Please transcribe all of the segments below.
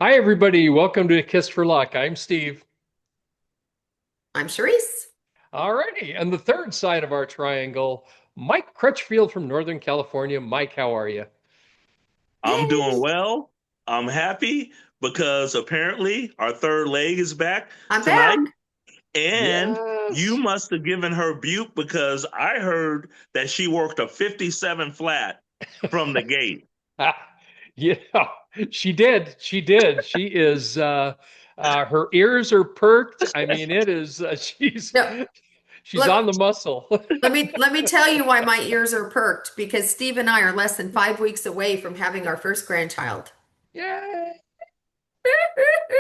Hi, everybody. Welcome to Kiss for Luck. I'm Steve. I'm Charisse. Alrighty. And the third side of our triangle, Mike Crutchfield from Northern California. Mike, how are you? I'm doing Yay! well. I'm happy because apparently our third leg is back I'm tonight. back. And you Yes. must have given her buke because I heard that she worked a 57 flat from the gate. Ah, yeah, she did. She did. She is, her ears are perked. I mean, it is, No, she's look, on the muscle. let me tell you why my ears are perked because Steve and I are less than 5 weeks away from having our first grandchild. Yay.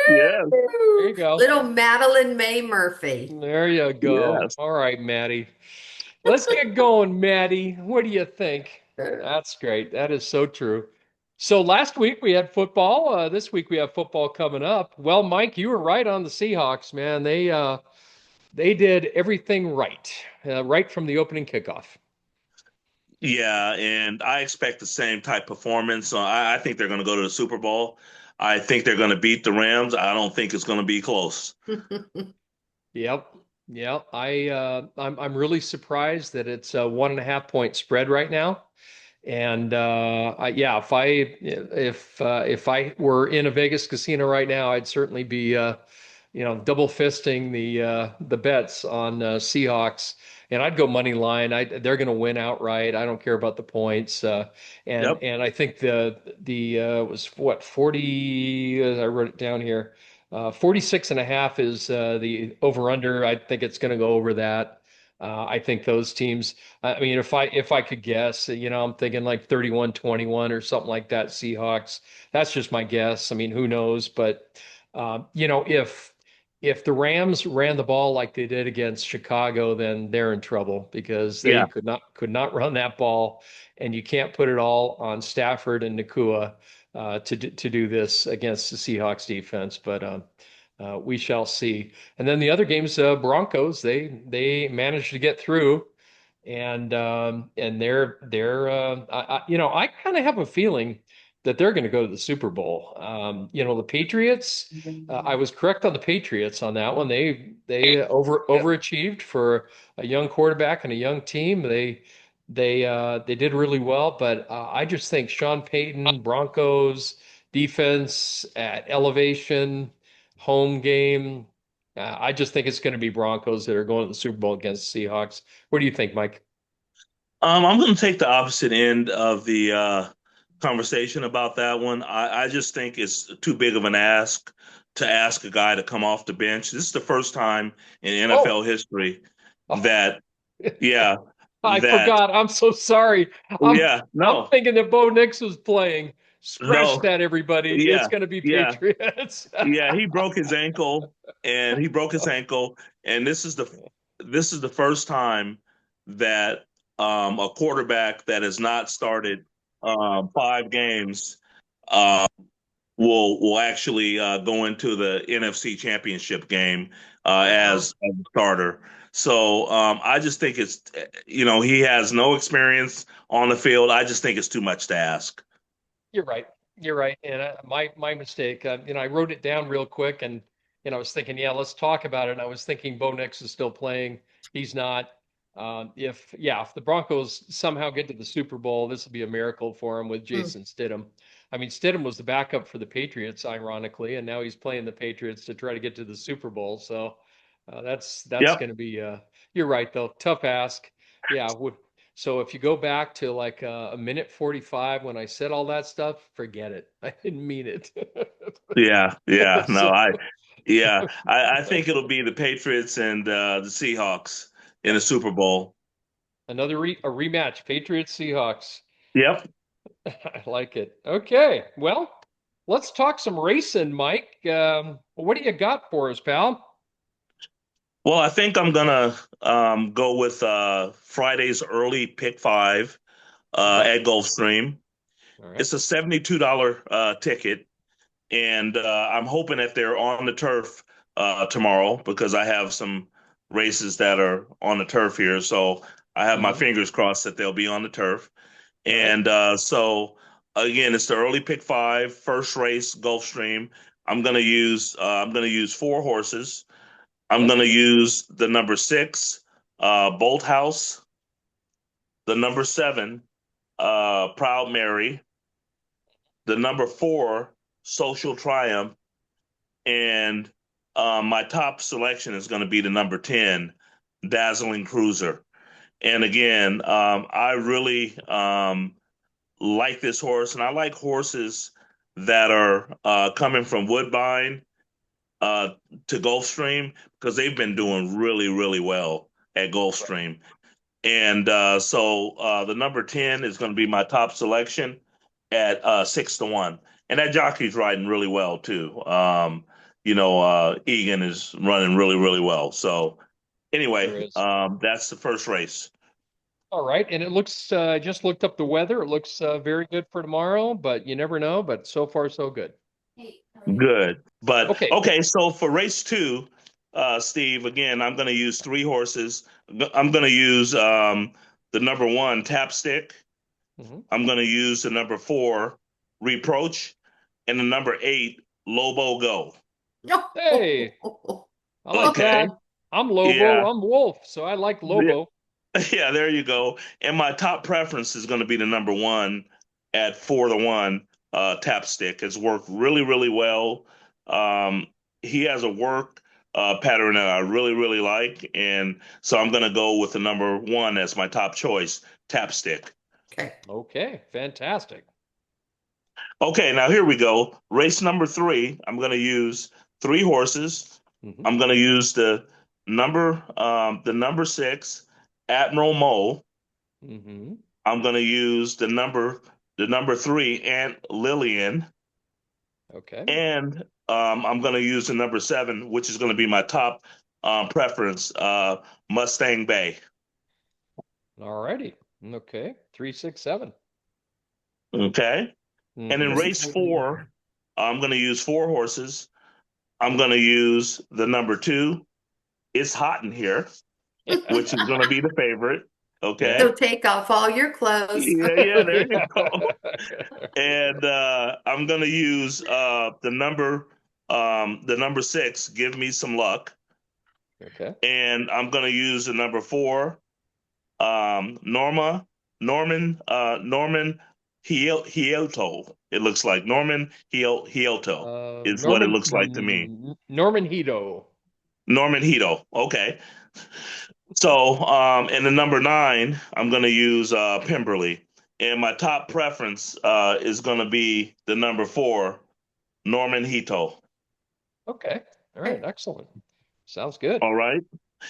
Yes, There you go. Little Madeline May Murphy. There you go. yes. All right, Maddie. Let's get going, Maddie. What do you think? That's great. That is so true. So last week we had football. This week we have football coming up. Well, Mike, you were right on the Seahawks, man. They did everything right, right from the opening kickoff. Yeah, and I expect the same type performance. So I think they're going to go to the Super Bowl. I think they're going to beat the Rams. I don't think it's going to be close. Yep. Yep. I'm really surprised that it's a 1.5 point spread right now. And yeah, if I were in a Vegas casino right now, I'd certainly be double fisting the bets on Seahawks, and I'd go money line. They're going to win outright. I don't care about the points. Yep. And I think the was what 40. I wrote it down here. 46 and a half is the over under. I think it's going to go over that. I think those teams. I mean, if I could guess, I'm thinking like 31-21 or something like that, Seahawks. That's just my guess. I mean, who knows? But if the Rams ran the ball like they did against Chicago, then they're in trouble because they Yeah. could not run that ball, and you can't put it all on Stafford and Nakua to do this against the Seahawks defense. But we shall see. And then the other games, Broncos, they managed to get through, and I kind of have a feeling that they're going to go to the Super Bowl. The Patriots. I was correct on the Patriots on that one. They overachieved for a young quarterback and a young team. They did really well, but I just think Sean Payton, Broncos defense at elevation, home game. I just think it's going to be Broncos that are going to the Super Bowl against the Seahawks. What do you think, Mike? I'm going to take the opposite end of the conversation about that one. I just think it's too big of an ask to ask a guy to come off the bench. This is the first time in Oh, NFL history oh, that, yeah, I that, forgot. I'm so sorry. I'm yeah, I'm no, thinking that Bo Nix was playing. Scratch no, that, everybody. It's yeah, going to be yeah, Patriots. yeah. He broke his ankle, and he broke his ankle, and this is the first time that a quarterback that has not started 5 games uh, will actually go into the NFC Championship game Wow. as a starter. So I just think he has no experience on the field. I just think it's too much to ask. You're right. You're right. And my mistake. I wrote it down real quick, and I was thinking, yeah, let's talk about it. And I was thinking Bo Nix is still playing. He's not. If the Broncos somehow get to the Super Bowl, this will be a miracle for him with Mm. Jason Stidham. I mean, Stidham was the backup for the Patriots, ironically, and now he's playing the Patriots to try to get to the Super Bowl. So that's Yep. going to be. You're right, though. Tough ask. Yeah. So if you go back to like a minute 45 when I said all that stuff, forget it. I didn't mean it. Yeah. Yeah. No, So I think it'll be the Patriots and the Seahawks in the Super Bowl. a rematch, Patriots Seahawks. Yep. I like it. Okay, well, let's talk some racing, Mike. What do you got for us, pal? Well, I think I'm gonna go with Friday's early pick five Okay, at Gulfstream. all right. It's a $72 ticket, and I'm hoping that they're on the turf tomorrow because I have some races that are on the turf here. So I have my Hmm. fingers crossed that they'll be on the turf. All right. And so again, it's the early pick five, first race, Gulfstream. I'm gonna use four horses. I'm gonna use the number six, Bolt House, the number seven, Proud Mary, the number four, Social Triumph, and my top selection is going to be the number 10, Dazzling Cruiser. And again, I really like this horse, and I like horses that are coming from Woodbine uh, to Gulfstream because they've been doing really, really well at Gulfstream. And the number 10 is going to be my top selection at 6-1. And that jockey's riding really well too. Egan is running really, really well. So Sure anyway, is. that's the first race. All right. And it looks, I just looked up the weather. It looks very good for tomorrow, but you never know. But so far, so good. Good. But Okay. okay, so for race two, Steve, again, I'm going to use three horses. I'm going to use the number one, Tapstick. Hmm. I'm going to use the number four, Reproach, and the number 8, Lobo Go. Hey, I like Okay. that. I'm Lobo. Yeah. I'm Wolf. So I like Lobo. Yeah, there you go. And my top preference is going to be the number one at 4-1, Tapstick. It's worked really, really well. Um, he has a work pattern that I really, really like. And so I'm going to go with the number one as my top choice, Tapstick. Okay. Okay. Fantastic. Okay, now here we go. Race number 3. I'm going to use three horses. Hmm. I'm going to use the number 6, Admiral Mo. Hmm. I'm going to use the number 3, Aunt Lillian, Okay. and I'm going to use the number 7, which is going to be my top preference, Mustang Bay. All righty. Okay. 3, 6, 7. Okay, and in Hmm. race 4, I'm going to use four horses. I'm going to use the number 2, It's Hot in Here, which is going to be the favorite. Yeah. So Okay. take off all your clothes. Yeah, there you go. And I'm gonna use the number 6, Give Me Some Luck, Okay. and I'm gonna use the number 4, Norman Hioto. It looks like Norman Hioto is what it looks like to me. Norman Hito. Norman Hito. Okay. So, and the number 9, I'm going to use Pemberley. And my top preference is going to be the number 4, Norman Hito. Okay. All right. Excellent. Sounds good. All right.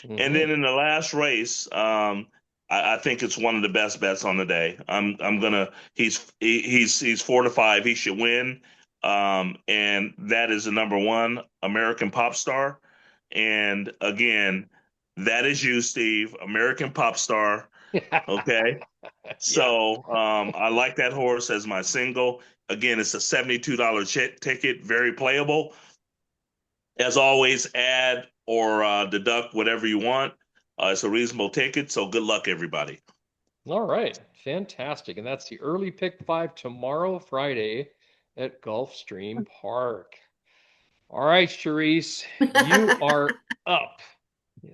And Hmm. then in the last race, I think it's one of the best bets on the day. I'm gonna he's 4-5. He should win. And that is the number 1, American Pop Star. And again, that is you, Steve, American Pop Star. Okay. Yeah. So I like that horse as my single. Again, it's a $72 ticket, very playable. As always, add or deduct whatever you want. It's a reasonable ticket, so good luck, everybody. All right. Fantastic. And that's the early pick 5 tomorrow, Friday at Gulfstream Park. All right, Charisse, you are up.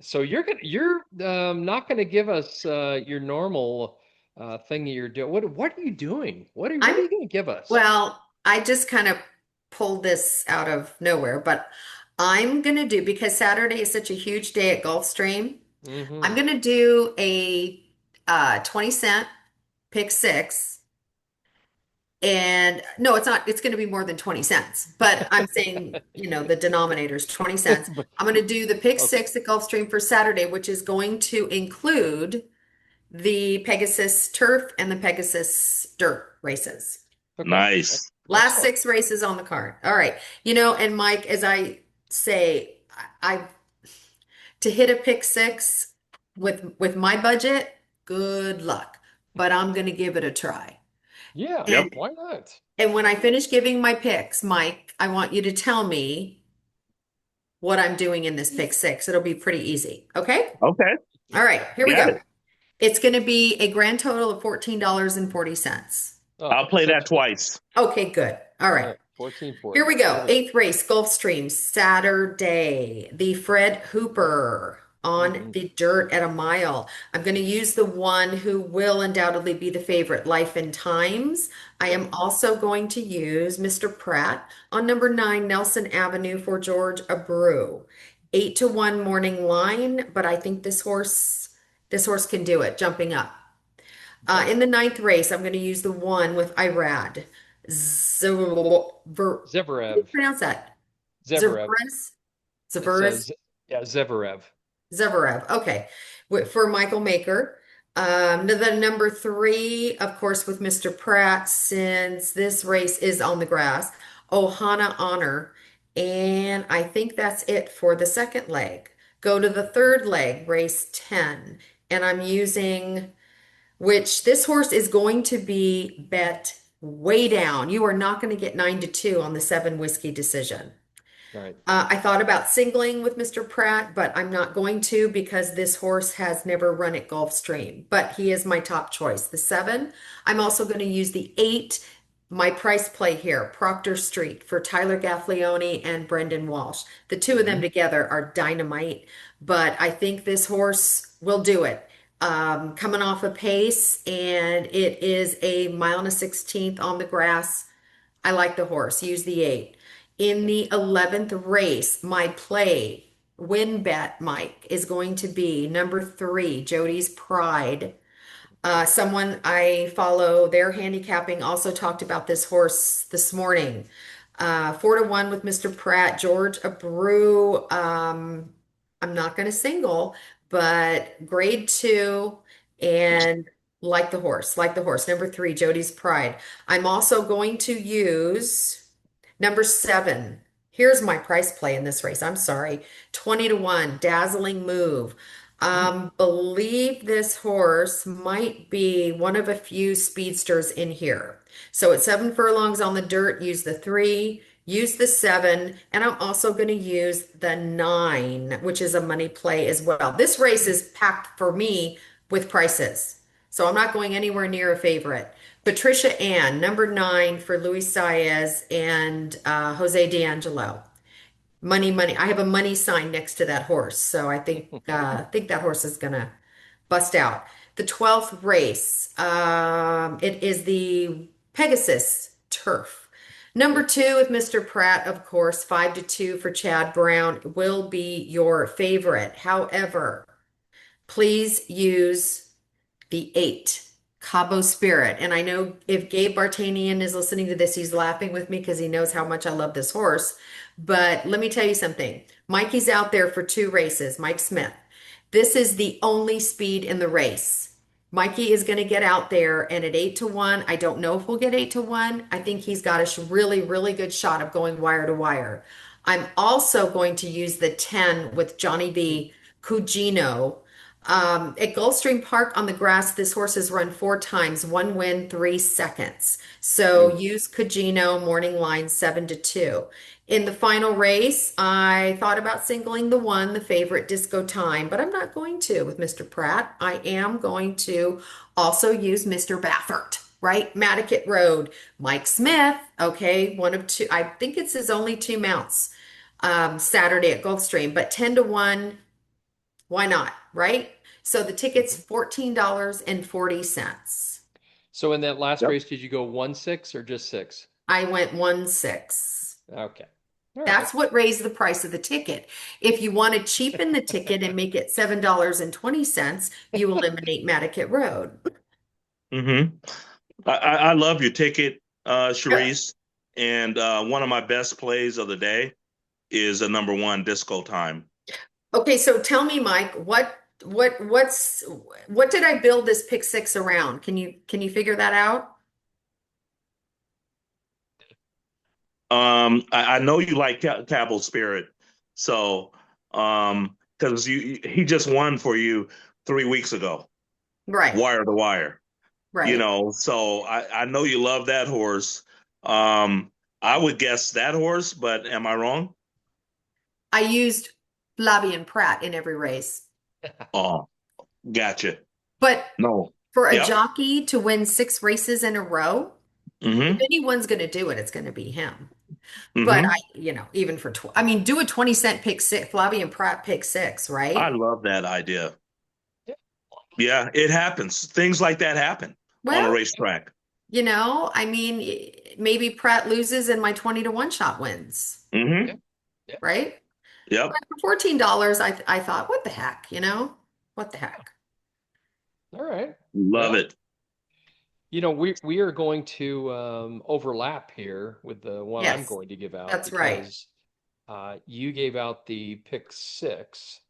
So you're not gonna give us your normal thing that you're doing. What are you doing? What are I'm you gonna give us? Well, I just kind of pulled this out of nowhere, but I'm gonna do because Saturday is such a huge day at Gulfstream. I'm Hmm. gonna do a 20-cent pick six. And no, it's not, it's gonna be more than 20 cents. But I'm saying, the denominator is 20 cents. I'm gonna do the pick Okay. six at Gulfstream for Saturday, which is going to include the Pegasus Turf and the Pegasus Dirt races. Okay. Nice. Last Excellent. 6 races on the card. All right. And Mike, as I say, I to hit a pick six with my budget, good luck. But I'm gonna give it a try. Yeah. Yep. And Why not? and when I finish giving my picks, Mike, I want you to tell me what I'm doing in this pick six. It'll be pretty easy. Okay? Okay. All right, here we Got go. it. It's gonna be a grand total of $14.40. I'll Oh, play that sounds good. twice. Okay, good. All All right. right. Here 1440. we go. Hit it. Eighth race, Gulfstream, Saturday. The Fred Hooper on Hmm. the dirt at a mile. I'm going to use the one who will undoubtedly be the favorite, Life and Times. I Yep. am also going to use Mr. Pratt on number 9, Nelson Avenue for George Abreu. 8-1 morning line, but I think this horse can do it, jumping up. Okay. In the ninth race, I'm going to use the one with Irad. How do you Zverev. pronounce that? Zverev. Zverev? It's Zverev? yeah, Zverev. Zverev. Okay. For Michael Maker. The number 3, of course, with Mr. Pratt, since this race is on the grass, Ohana Honor. And I think that's it for the second leg. Go to the third leg, race 10. And I'm using, which this horse is going to be bet way down. You are not going to get 9-2 on the 7 whiskey decision. All right. I thought about singling with Mr. Pratt, but I'm not going to because this horse has never run at Gulfstream. But he is my top choice. The 7. I'm also going to use the 8, my price play here, Proctor Street for Tyler Gaffleone and Brendan Walsh. The two of them Hmm. together are dynamite, but I think this horse will do it. Coming off a pace, and it is a mile and a 16th on the grass. I like the horse. Use the 8. In Okay. the 11th race, my play win bet, Mike, is going to be number 3, Jody's Pride. Someone I follow, their handicapping also talked about this horse this morning. 4-1 with Mr. Pratt, George Abreu. I'm not going to single, but grade 2 and like the horse. Number 3, Jody's Pride. I'm also going to use number 7. Here's my price play in this race. I'm sorry. 20-1, Dazzling Move. Believe this horse might be one of a few speedsters in here. So at 7 furlongs on the dirt, use the 3, use the 7, and I'm also going to use the 9, which is a money play as well. This race is packed for me with prices. So I'm not going anywhere near a favorite. Patricia Ann, number 9 for Luis Saez and Jose D'Angelo. Money, money. I have a money sign next to that horse, so I think that horse is gonna bust out. The 12th race, it is the Pegasus Turf. Number Okay. 2 with Mr. Pratt, of course, 5-2 for Chad Brown will be your favorite. However, please use the 8, Cabo Spirit. And I know if Gabe Bartanian is listening to this, he's laughing with me because he knows how much I love this horse. But let me tell you something. Mikey's out there for 2 races, Mike Smith. This is the only speed in the race. Mikey is going to get out there, and at 8-1, I don't know if we'll get 8-1. I think he's got a really, really good shot of going wire to wire. I'm also going to use the 10 with Johnny B. Cugino. At Gulfstream Park on the grass, this horse has run 4 times, 1 win, 3 seconds. So Mm. use Cugino, morning line 7-2. In the final race, I thought about singling the 1, the favorite Disco Time, but I'm not going to with Mr. Pratt. I am going to also use Mr. Baffert, right? Matticat Road, Mike Smith, okay, one of 2. I think it's his only 2 mounts Saturday at Gulfstream, but 10-1. Why not? Right? So the ticket's Mhm. $14.40. So in that last Yep. race, did you go 1-6 or just 6? I went 1-6. Okay. All right. That's what raised the price of the ticket. If you want to cheapen the ticket and make it $7.20, you eliminate Matticat Road. hmm I love your ticket, Yep. Charisse. And one of my best plays of the day is a number 1 disco time. Okay, so tell me, Mike, what did I build this pick six around? Can you figure that out? I know you like Cabell Spirit, so because he just won for you 3 weeks ago, Right, wire to wire. right. So I know you love that horse. Um, I would guess that horse, but am I wrong? I used Flavie and Pratt in every race. Oh, gotcha. But No. for a Yep. jockey to win 6 races in a row, if hmm anyone's going to do it, it's going to be him. But Hmm. even for I mean, do a 20 cent pick six, Flavie Pratt pick six, I right? love that idea. Yeah. Yeah, it happens. Things like that happen on a Well, racetrack. I mean, maybe Pratt loses and my 20 to 1 shot wins, Yeah. Hmm. Yeah. right? But Yep. for $14, I thought, what the heck, What the heck? All right. Love Well, it. we are going to overlap here with the one I'm Yes, going to give out that's right. because you gave out the pick six,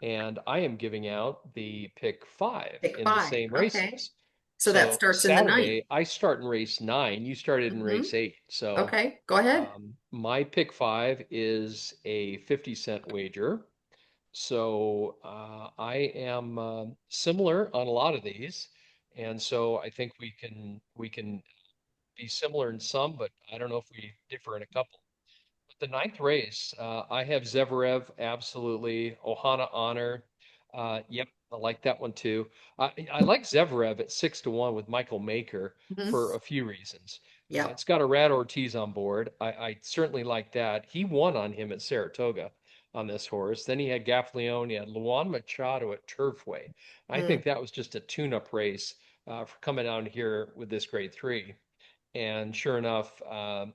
and I am giving out the pick five Pick in the five. same Okay. races. So that So starts in the ninth. Saturday, I start in race nine. You started in Hmm. race eight. So Okay, go ahead. my pick five is a 50-cent wager. So I am similar on a lot of these, and so I think we can be similar in some, but I don't know if we differ in a couple. But the ninth race, I have Zverev, absolutely. Ohana Honor. Yep, I like that one too. I like Zverev at 6-1 with Michael Maker for Hmm. a few reasons. Yep. It's got a Rad Ortiz on board. I certainly like that. He won on him at Saratoga on this horse. Then he had Gaffalione, he had Luan Machado at Turfway. I think Mm, that was just a tune-up race for coming down here with this grade three. And sure enough,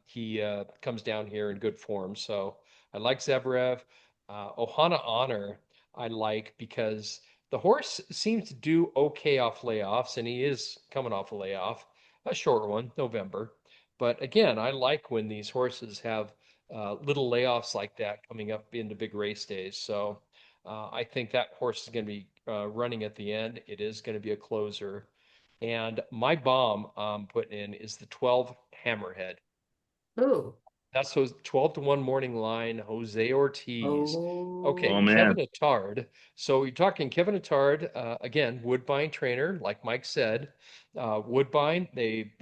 he comes down here in good form. So I like Zverev. Ohana Honor, I like because the horse seems to do okay off layoffs, and he is coming off a layoff, a short one, November. But again, I like when these horses have little layoffs like that coming up into big race days. So I think that horse is going to be running at the end. It is going to be a closer. And my bomb I'm putting in is the 12 Hammerhead. ooh. That's those 12-1 morning line, Jose Ortiz. Okay, Oh Oh. Kevin man. Attard. So you're talking Kevin Attard, again, Woodbine trainer, like Mike said. Woodbine, they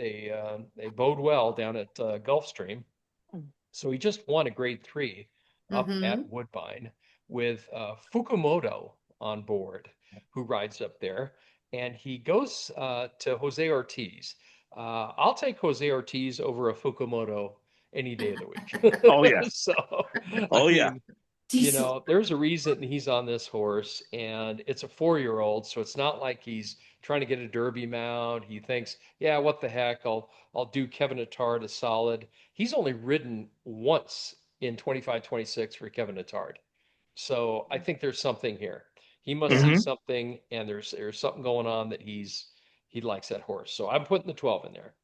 bode well down at Gulfstream. So he just won a grade three up at Mm-hmm. Woodbine with Fukumoto on board, who rides up there. And he goes to Jose Ortiz. I'll take Jose Ortiz over a Fukumoto any day of the week. Oh yeah. So, I Oh yeah. mean, Diesel. there's a reason he's on this horse, and it's a 4-year-old, so it's not like he's trying to get a Derby mount. He thinks, yeah, what the heck? I'll do Kevin Attard a solid. He's only ridden once in 25, 26 for Kevin Attard. So I think there's something here. He must Yeah. see Hmm. something, and there's something going on that he likes that horse. So I'm putting the 12 in there.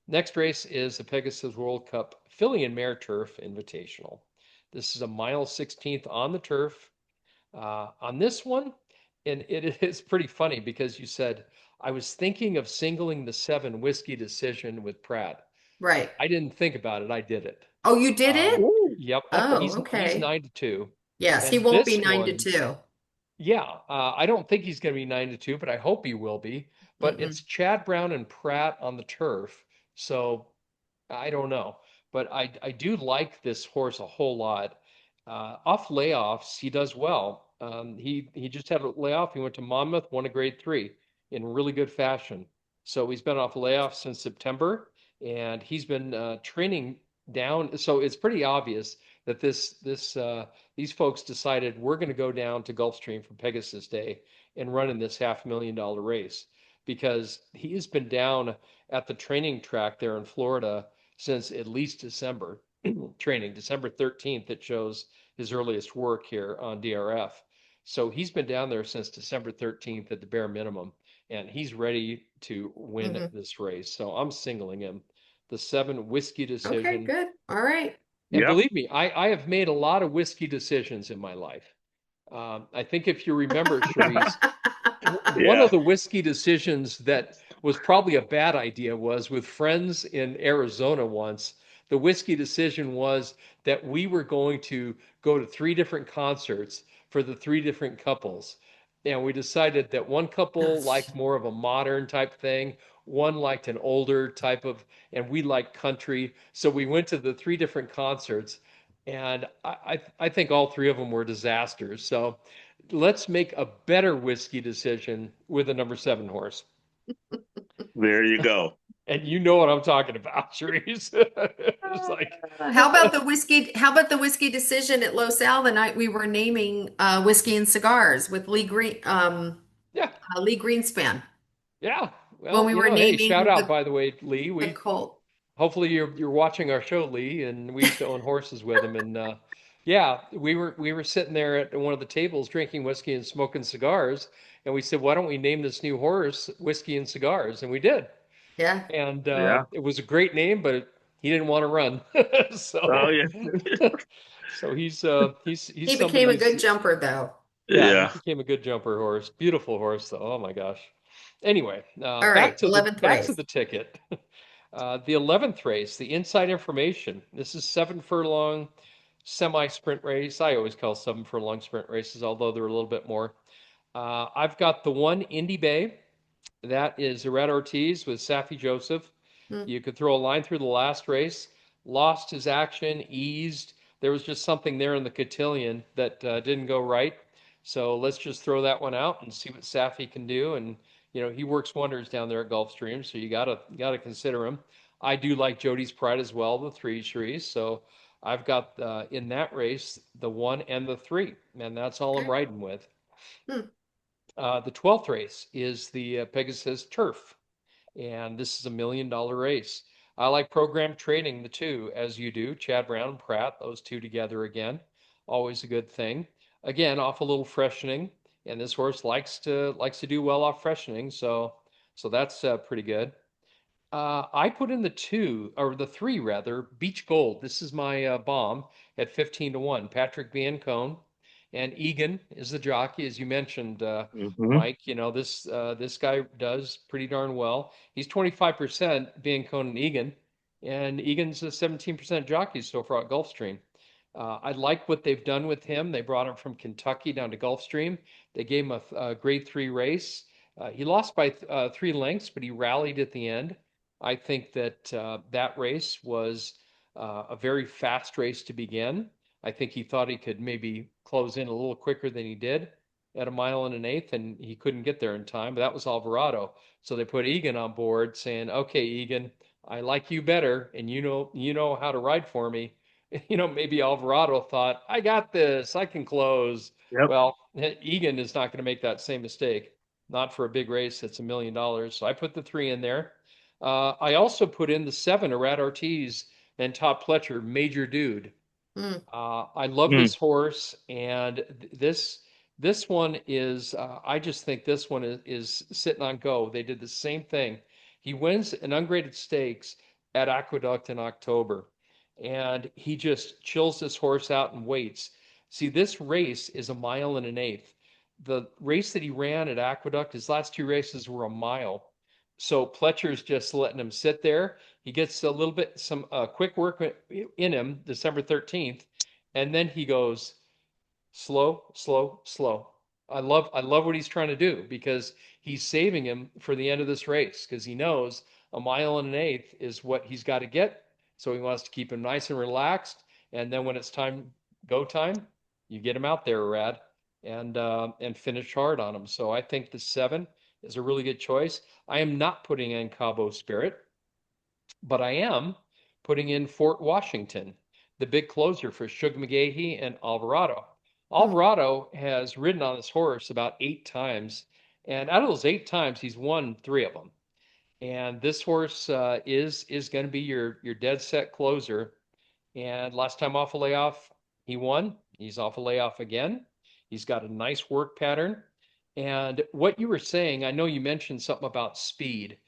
Next race is the Pegasus World Cup Filly and Mare Turf Invitational. This is a mile 16th on the turf. On this one, and it is pretty funny because you said I was thinking of singling the 7 Whiskey Decision with Pratt. Right. I didn't think about it. I did it. Oh, you did it? Ooh. Yep, Oh, he's okay. 9-2, Yes, he and won't be this 9 to one, 2. yeah, I don't think he's going to be 9-2, but I hope he will be. But Mm-mm. it's Chad Brown and Pratt on the turf, so I don't know, but I do like this horse a whole lot. Off layoffs, he does well. He just had a layoff. He went to Monmouth, won a grade three in really good fashion. So he's been off layoff since September, and he's been training down. So it's pretty obvious that these folks decided we're going to go down to Gulfstream for Pegasus Day and run in this $500,000 race because he has been down at the training track there in Florida since at least December training, December 13th. It shows his earliest work here on DRF. So he's been down there since December 13th at the bare minimum, and he's ready to win Hmm. this race. So I'm singling him. The 7 Whiskey Okay, Decision. good. All right. And Yep. believe me, I have made a lot of whiskey decisions in my life. I think if you remember, Charisse, one of Yeah. the whiskey decisions that was probably a bad idea was with friends in Arizona once. The whiskey decision was that we were going to go to 3 different concerts for the 3 different couples. And we decided that one couple liked more of a modern type thing, one liked an older type of, and we liked country. So we went to the 3 different concerts, and I think all 3 of them were disasters. So let's make a better whiskey decision with a number 7 horse. There you go. And you know what I'm talking about, Charisse. It's like, How about the whiskey decision at Los Al the night we were naming whiskey and cigars with yeah, Lee Greenspan yeah. when Well, we were hey, shout naming out by the way, Lee. the We colt. hopefully you're watching our show, Lee, and we used to own horses with him, and yeah, we were sitting there at one of the tables drinking whiskey and smoking cigars, and we said, why don't we name this new horse Whiskey and Cigars? And we did, Yeah. and Yeah. it was a great name, but he didn't want to run, Oh so yeah. so he's He became somebody a who's good jumper though. yeah, he Yeah. became a good jumper horse, beautiful horse though. Oh my gosh. Anyway, All right, 11th back to race. the ticket. The 11th race, the inside information. This is 7 furlong semi-sprint race. I always call 7 furlong sprint races, although they're a little bit more. I've got the one Indy Bay. That is Red Ortiz with Safi Joseph. Hmm. You could throw a line through the last race. Lost his action, eased. There was just something there in the cotillion that didn't go right. So let's just throw that one out and see what Safi can do. And he works wonders down there at Gulfstream, so you gotta consider him. I do like Jody's Pride as well, the three Cherise. So I've got in that race the one and the three, and that's all I'm Okay. riding with. Hmm. The 12th race is the Pegasus Turf, and this is $1 million race. I like program trading the two, as you do, Chad Brown and Pratt, those two together again. Always a good thing. Again, off a little freshening, and this horse likes to do well off freshening, so that's pretty good. I put in the two, or the three rather, Beach Gold. This is my bomb at 15 to 1. Patrick Biancone and Egan is the jockey, as you mentioned, Hmm. Mike. This guy does pretty darn well. He's 25% Biancone and Egan, and Egan's a 17% jockey so far at Gulfstream. I like what they've done with him. They brought him from Kentucky down to Gulfstream. They gave him a grade three race. He lost by 3 lengths, but he rallied at the end. I think that that race was a very fast race to begin. I think he thought he could maybe close in a little quicker than he did at 1 1/8, and he couldn't get there in time. But that was Alvarado, so they put Egan on board, saying, "Okay, Egan, I like you better, and you know how to ride for me." Maybe Alvarado thought, "I got this, I can close." Yep. Well, Egan is not going to make that same mistake, not for a big race that's $1 million. So I put the three in there. I also put in the seven, Arad Ortiz and Todd Pletcher, Major Dude. Hmm. I love Mm. this horse, and this one is. I just think this one is sitting on go. They did the same thing. He wins an ungraded stakes at Aqueduct in October, and he just chills this horse out and waits. See, this race is 1 1/8. The race that he ran at Aqueduct, his last two races were a mile. So Pletcher's just letting him sit there. He gets a little bit some quick work in him December 13th, and then he goes slow, slow, slow. I love what he's trying to do because he's saving him for the end of this race because he knows 1 1/8 is what he's got to get. So he wants to keep him nice and relaxed, and then when it's go time, you get him out there, Rad, and finish hard on him. So I think the seven is a really good choice. I am not putting in Cabo Spirit, but I am putting in Fort Washington, the big closer for Shug McGahee and Alvarado. Hmm. Alvarado has ridden on this horse about 8 times, and out of those 8 times, he's won three of them. And this horse is going to be your dead set closer. And last time off a layoff, he won. He's off a layoff again. He's got a nice work pattern. And what you were saying, I know you mentioned something about speed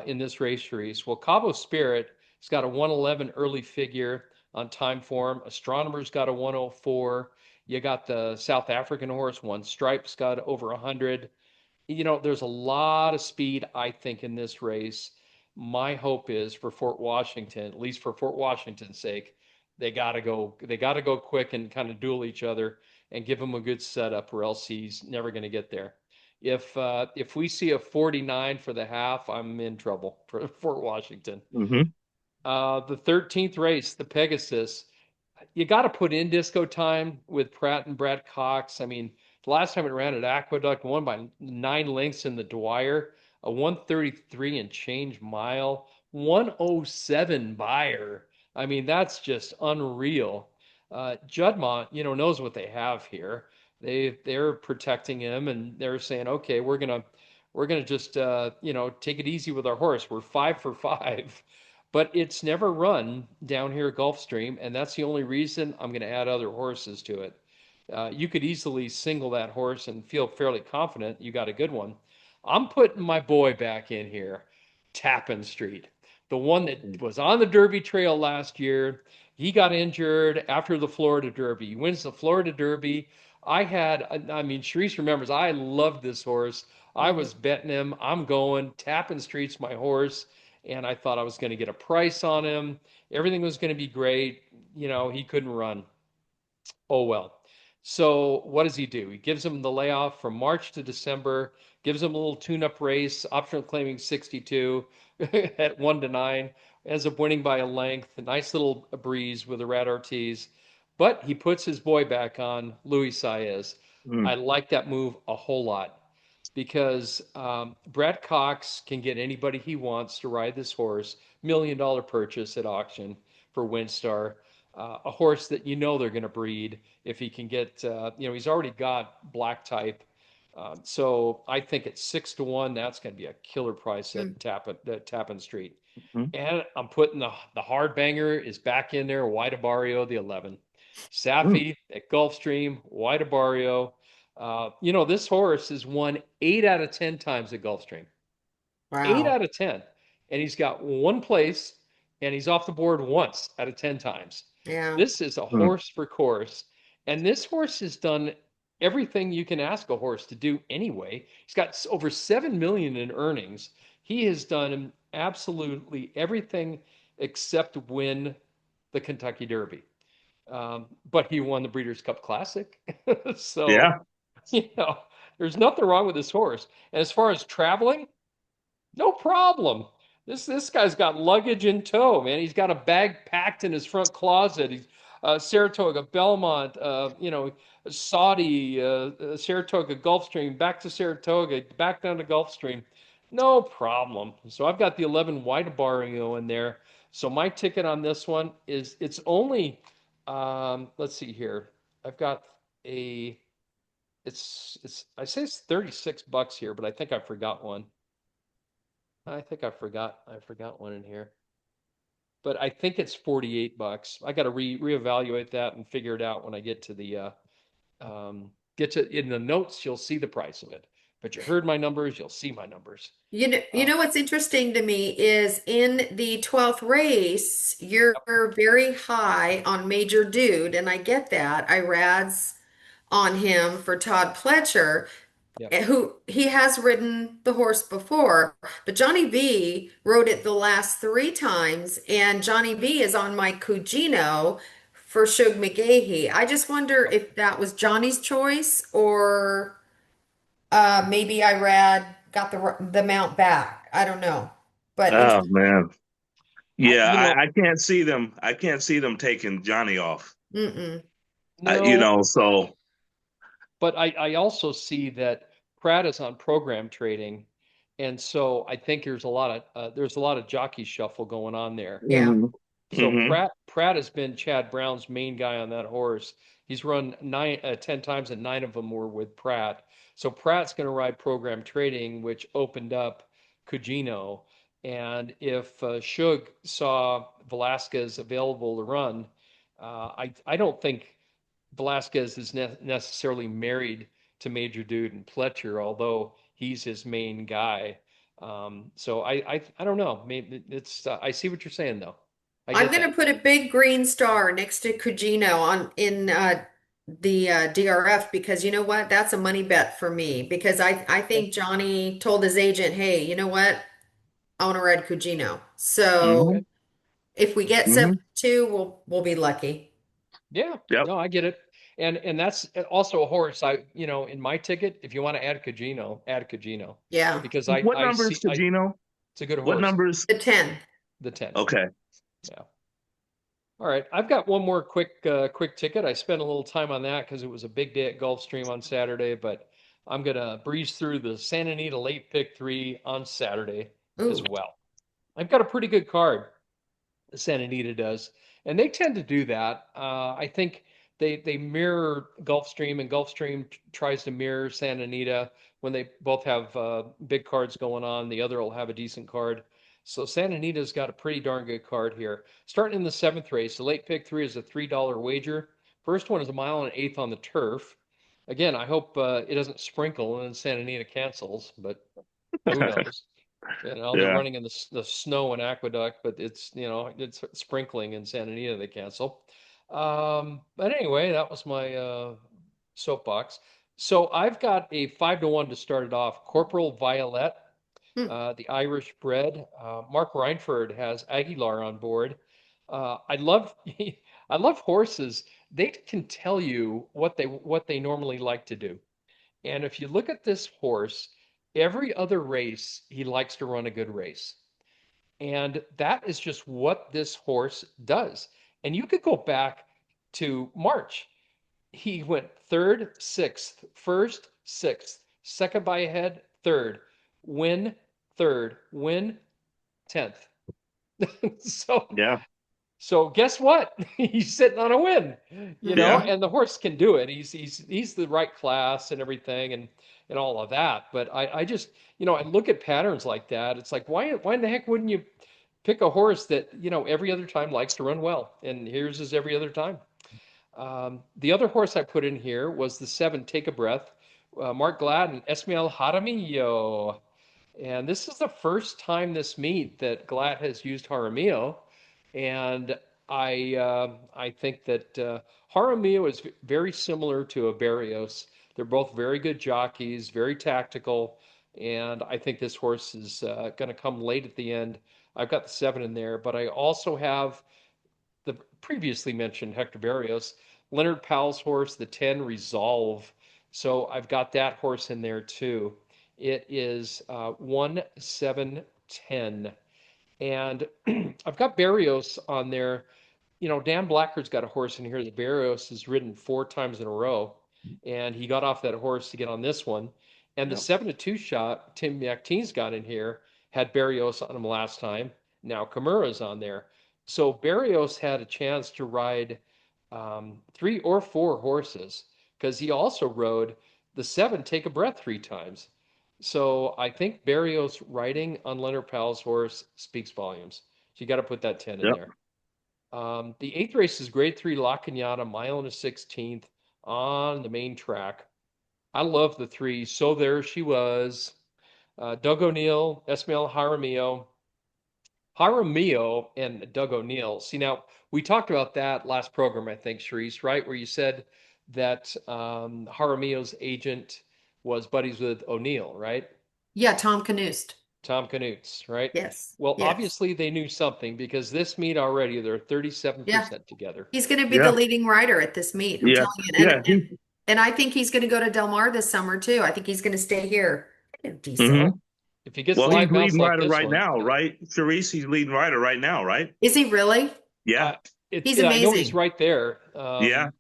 in this race race. Well, Cabo Spirit has got a 111 early figure on time form. Astronomer's got a 104. You got the South African horse, One Stripe's got over 100. There's a lot of speed, I think, in this race. My hope is for Fort Washington, at least for Fort Washington's sake, they gotta go quick and kind of duel each other and give him a good setup, or else he's never going to get there. If we see a 49 for the half, I'm in trouble for Fort Washington. Hmm. The 13th race, the Pegasus, you got to put in disco time with Pratt and Brad Cox. I mean, the last time it ran at Aqueduct, won by 9 lengths in the Dwyer. a 133 and change mile, 107 buyer. I mean, that's just unreal. Juddmonte, knows what they have here. They're protecting him and they're saying, okay, we're gonna just take it easy with our horse. We're 5 for 5. But it's never run down here at Gulfstream, and that's the only reason I'm going to add other horses to it. You could easily single that horse and feel fairly confident you got a good one. I'm putting my boy back in here, Tappan Street, the one that was on the Derby Trail last year. He got injured after the Florida Derby. He wins the Florida Derby. I mean, Charisse remembers, I loved this horse. I Mhm. was betting him. I'm going. Tappan Street's my horse. And I thought I was going to get a price on him. Everything was going to be great. He couldn't run. Oh well. So what does he do? He gives him the layoff from March to December, gives him a little tune-up race, optional claiming 62 at 1-9, ends up winning by a length. A nice little breeze with the Rat Ortiz. But he puts his boy back on, Luis Saez. I Mm. like that move a whole lot because Brad Cox can get anybody he wants to ride this horse. $1 million purchase at auction for Windstar. A horse that they're going to breed if he can get, he's already got black type. So I think at 6-1, that's going to be a killer price Mm. at Tappan Street. Mhm. And I'm putting the hard banger is back in there, White Barrio, the 11. Mm. Safi at Gulfstream, White Barrio. This horse has won 8 out of 10 times at Gulfstream. Eight Wow. out of 10. And he's got one place and he's off the board once out of 10 times. Yeah. This is a Mm. horse for course. And this horse has done everything you can ask a horse to do anyway. He's got over 7 million in earnings. He has done absolutely everything except win the Kentucky Derby. But he won the Breeders' Cup Classic. So, Yeah. you know, there's nothing wrong with this horse. And as far as traveling, no problem. This guy's got luggage in tow, man. He's got a bag packed in his front closet. He's Saratoga, Belmont, Saudi, Saratoga, Gulfstream, back to Saratoga, back down to Gulfstream. No problem. So I've got the 11 White Barrio in there. So my ticket on this one is it's only let's see here. I've got a it's I say it's $36 here, but I think I forgot one. I forgot one in here. But I think it's $48. I got to reevaluate that and figure it out when I get to the get to in the notes, you'll see the price of it. But you heard my numbers, you'll see my numbers. You Uh, know what's interesting to me is in the 12th race, you're yep, very high on Major Dude, and I get that. I rads on him for Todd Pletcher, yep. who he has ridden the horse before, but Johnny B rode it the last three times, and Johnny B is on my Cugino for Shug McGahee. I just wonder if that was Johnny's choice or maybe Irad got the mount back. I don't know, but Oh interesting. man. I, Yeah, you know, I can't see them. I can't see them taking Johnny off. Mm-mm. no, So but I also see that Pratt is on program trading, and so I think there's a lot of jockey shuffle going on there. Yeah. hmm So hmm Pratt has been Chad Brown's main guy on that horse. He's run 10 times, and 9 of them were with Pratt. So Pratt's going to ride program trading, which opened up Cugino. And if Shug saw Velasquez available to run, I don't think Velasquez is necessarily married to Major Dude and Pletcher, although he's his main guy. So I don't know. Maybe it's I see what you're saying though. I I'm get gonna that. put a big green star next to Cugino on in the DRF because you know what? That's a money bet for me because I Okay. think Johnny told his agent, hey, you know what? I want to ride Cugino. hmm So Okay. if we get hmm 72, we'll be lucky. Yeah. Yep. No, I get it. And that's also a horse. In my ticket, if you want to add Cugino, Yeah. because What number is Gino? it's a good What horse. number is The 10. The 10. okay. Yeah. All right, I've got one more quick ticket. I spent a little time on that because it was a big day at Gulfstream on Saturday, but I'm gonna breeze through the Santa Anita late pick three on Saturday as Ooh. well. I've got a pretty good card. Santa Anita does, and they tend to do that. I think they mirror Gulfstream, and Gulfstream tries to mirror Santa Anita when they both have big cards going on. The other will have a decent card. So Santa Anita's got a pretty darn good card here. Starting in the seventh race, the late pick three is a $3 wager. First one is a mile and an eighth on the turf. Again, I hope it doesn't sprinkle and then Santa Anita cancels, but who knows? You know, they're Yeah. running in the snow and aqueduct, but it's sprinkling in Santa Anita, they cancel. But anyway, that was my soapbox. So I've got a 5-1 to start it off. Corporal Violet, Hmm. the Irish bred. Mark Reinford has Aguilar on board. I love I love horses. They can tell you what they normally like to do. And if you look at this horse, every other race, he likes to run a good race. And that is just what this horse does. And you could go back to March. He went third, sixth, first, sixth, second by a head, third, win, third, win, 10th. So Yeah. so guess what? He's sitting on a win, Hmm. Yeah. and the horse can do it. He's the right class and everything and all of that. But I just I look at patterns like that. It's like why in the heck wouldn't you pick a horse that every other time likes to run well, and here's his every other time. The other horse I put in here was the seven. Take a breath. Mark Glad and Esmael Jaramillo. And this is the first time this meet that Glatt has used Jaramillo, and I think that Jaramillo is very similar to a Barrios. They're both very good jockeys, very tactical, and I think this horse is going to come late at the end. I've got the seven in there, but I also have the previously mentioned Hector Barrios, Leonard Powell's horse, the 10 Resolve. So I've got that horse in there too. It is 1-7-10. And I've got Barrios on there. Dan Blackard's got a horse in here that Barrios has ridden 4 times in a row, and he got off that horse to get on this one. And the Yep. 7-2 shot Tim Yakteen's got in here had Barrios on him last time. Now Kimura's on there. So Barrios had a chance to ride 3 or 4 horses because he also rode the 7 Take a Breath 3 times. So I think Barrios riding on Leonard Powell's horse speaks volumes. So you got to put that 10 in Yep. there. The eighth race is grade 3 La Cañada, mile and a 16th on the main track. I love the three. So there she was. Doug O'Neill, Esmael Jaramillo. Jaramillo and Doug O'Neill. See, now we talked about that last program, I think, Charisse, right? Where you said that Jaramillo's agent was buddies with O'Neill, right? Yeah, Tom Canoost. Tom Knutz, right? Yes. Well, Yes. obviously they knew something because this meet already they're Yeah. 37% together. He's going to be the Yeah. leading rider at this meet. I'm Yeah. telling you. Yeah. And I think he's going to go to Del Mar this summer too. I think he's going to stay here. Hmm. Diesel. If he gets Well, he's live mounts leading like rider this right one, now, right? Charisse, he's leading rider right now, right? Is he really? Yeah. uh, it, He's yeah, I know he's amazing. right there. Yeah.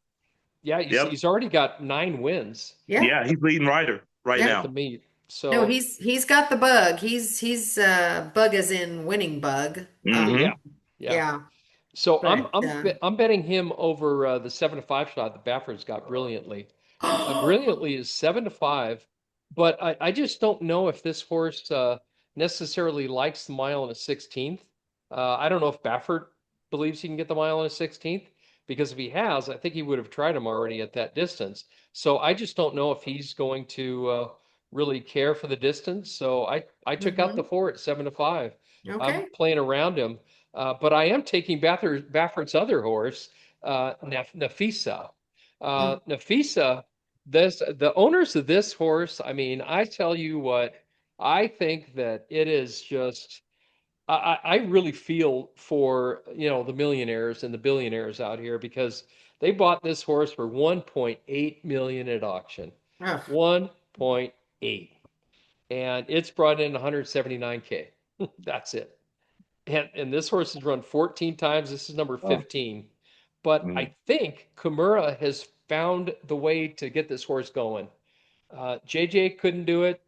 Yeah, he's Yep. he's already got 9 wins Yeah. Yeah. He's leading rider right Yeah. at the now. meet. No, So he's got the bug. He's bug as in winning bug. Hmm. yeah, yeah. Yeah. So I'm But I'm I'm betting him over the 7-5 shot that Baffer's got brilliantly. Brilliantly is 7-5, but I just don't know if this horse necessarily likes the mile and a 16th. I don't know if Baffert believes he can get the mile and a 16th because if he has, I think he would have tried him already at that distance. So I just don't know if he's going to really care for the distance. So I took out the Mhm. 4 at 7-5. I'm Okay. playing around him, but I am taking Baffert's other horse, Nafisa. Mm. Nafisa, the owners of this horse, I mean, I tell you what, I think that it is just I really feel for, the millionaires and the billionaires out here because they bought this horse for 1.8 million at auction. Ugh. 1.8. And it's brought in 179K. That's it. And this horse has run 14 times. This is number Oh. 15. But I think Kimura has found the way to get this horse going. JJ couldn't do it.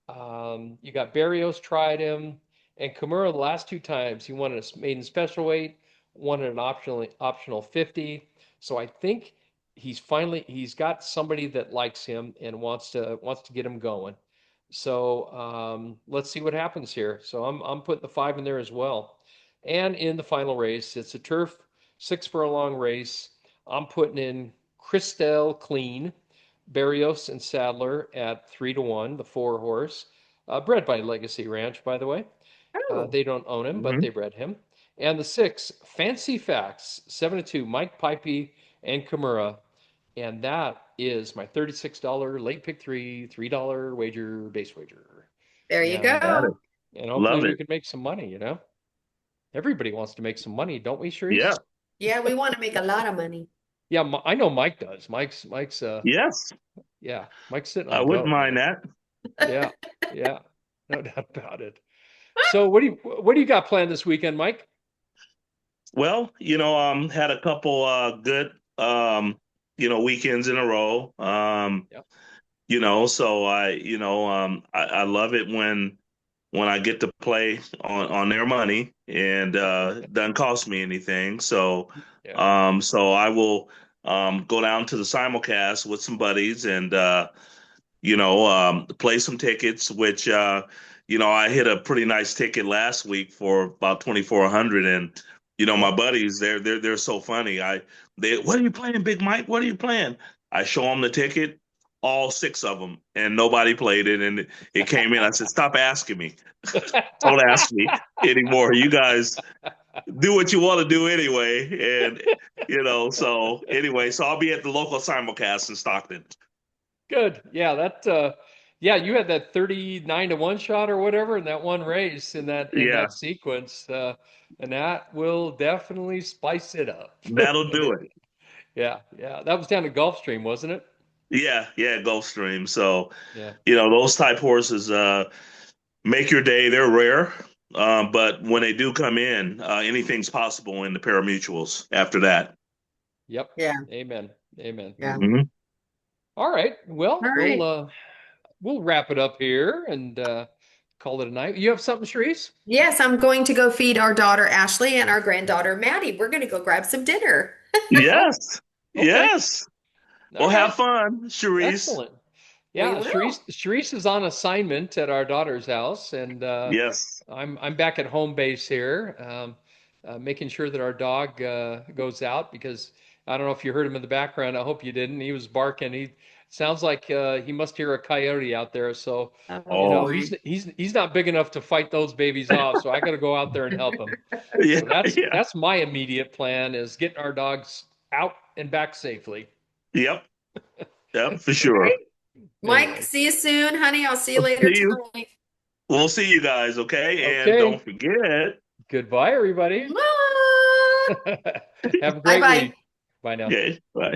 You got Barrios tried him, and Kimura the last two times he won a maiden special weight, won an optional 50. So I think he's got somebody that likes him and wants to get him going. So let's see what happens here. So I'm putting the 5 in there as well. And in the final race, it's a turf 6 furlong race. I'm putting in Christelle Clean, Barrios and Sadler at 3-1, the 4 horse, bred by Legacy Ranch, by the way. Oh, They don't own him, but Mhm. they bred him. And the 6, Fancy Facts, 7-2, Mike Pipey and Kimura. And that is my $36 late pick $3 wager, base wager. there you And Got it. go. and hopefully Love we it. can make some money. Everybody wants to make some money, don't we, Yeah. Charisse? Yeah, we want to make a lot of money. Yeah, I know Mike does. Mike's Yes. yeah, Mike's sitting I on wouldn't dough, mind man. that. Yeah, yeah, no doubt about it. So what do you got planned this weekend, Mike? Well, had a couple good weekends in a row. Yep. So I love it when I get to play on their money and doesn't cost me anything. Yeah. So I will go down to the simulcast with some buddies and play some tickets, which I hit a pretty nice ticket last week for about 2,400, and my Oh, buddies, they're so funny. What are you playing, Big Mike? What are you playing? I show them the ticket, all 6 of them, and nobody played it, and it came in. I said, "Stop asking me. Don't ask me anymore. You guys do what you want to do anyway." And so anyway, so I'll be at the local simulcast in Stockton. good. Yeah, yeah, you had that 39-1 shot or whatever in that one race in that Yeah, sequence, and that will definitely spice it up. that'll do it. Yeah, yeah, that was down at Gulfstream, wasn't it? Yeah, yeah, Gulfstream. So, Yeah. those type horses make your day. They're rare, but when they do come in, anything's possible in the parimutuels after that. Yep. Yeah, Amen. Amen. yeah. Hmm. All right. All Well, we'll right. we'll wrap it up here and call it a night. You have something, Sharice? Yes, I'm going to go feed our daughter Ashley and our granddaughter Maddie. We're going to go grab some dinner. Oh, Yes, okay. yes. All Well, have right. fun, Charisse. Excellent. We Yeah, will. Sharice is on assignment at our daughter's house, and Yes. I'm back at home base here, making sure that our dog goes out because I don't know if you heard him in the background. I hope you didn't. He was barking. He sounds like he must hear a coyote out there. So, Oh Oh, boy. he's not big enough to fight those babies off. So I got to go out there and help him. yeah, So that's yeah. that's my immediate plan is getting our dogs out and back safely. Yep, yep, for All sure. right. Mike, Anyway, see you soon, honey. I'll see you later See you. tonight. We'll see you guys, okay? And don't okay. forget. Goodbye, everybody. Bye. Have a great Bye-bye. week. Bye now. Okay, bye.